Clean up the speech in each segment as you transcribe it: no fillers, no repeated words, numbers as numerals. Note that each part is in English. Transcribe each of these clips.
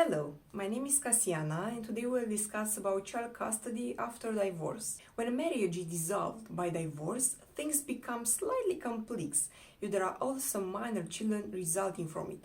Hello, my name is Casiana and today we'll discuss about child custody after divorce. When a marriage is dissolved by divorce, things become slightly complex if there are also minor children resulting from it.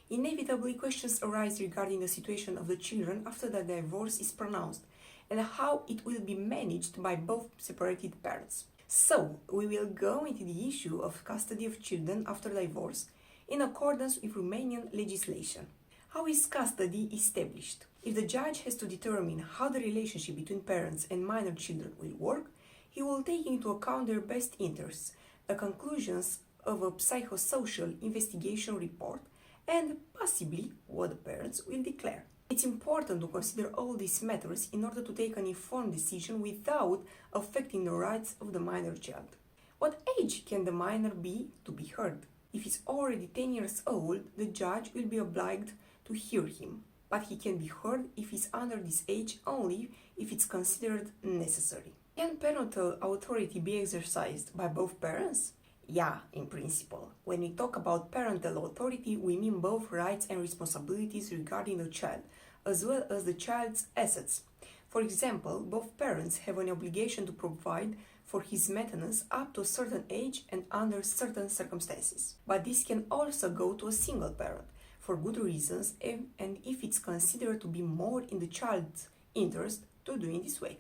Inevitably, questions arise regarding the situation of the children after the divorce is pronounced and how it will be managed by both separated parents. So, we will go into the issue of custody of children after divorce in accordance with Romanian legislation. How is custody established? If the judge has to determine how the relationship between parents and minor children will work, he will take into account their best interests, the conclusions of a psychosocial investigation report, and possibly what the parents will declare. It's important to consider all these matters in order to take an informed decision without affecting the rights of the minor child. What age can the minor be to be heard? If he's already 10 years old, the judge will be obliged to hear him, but he can be heard if he's under this age only if it's considered necessary. Can parental authority be exercised by both parents? Yeah, in principle. When we talk about parental authority, we mean both rights and responsibilities regarding the child, as well as the child's assets. For example, both parents have an obligation to provide for his maintenance up to a certain age and under certain circumstances. But this can also go to a single parent, for good reasons, and if it's considered to be more in the child's interest to do in this way.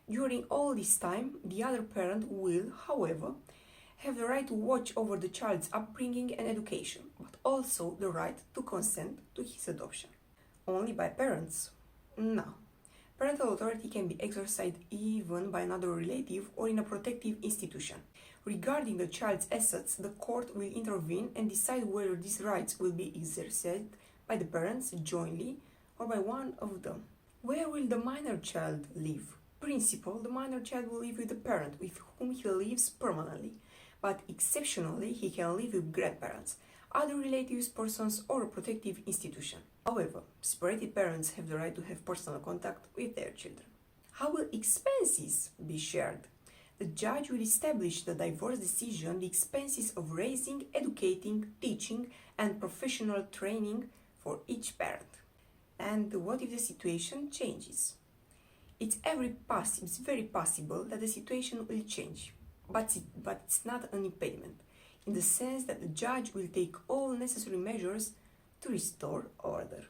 During all this time, the other parent will, however, have the right to watch over the child's upbringing and education, but also the right to consent to his adoption. Only by parents? No. Parental authority can be exercised even by another relative or in a protective institution. Regarding the child's assets, the court will intervene and decide whether these rights will be exercised by the parents jointly or by one of them. Where will the minor child live? In principle, the minor child will live with the parent with whom he lives permanently, but exceptionally he can live with grandparents, other relatives, persons, or a protective institution. However, separated parents have the right to have personal contact with their children. How will expenses be shared? The judge will establish the divorce decision the expenses of raising, educating, teaching, and professional training for each parent. And what if the situation changes? It's very possible that the situation will change, but it's not an impediment, in the sense that the judge will take all necessary measures to restore order.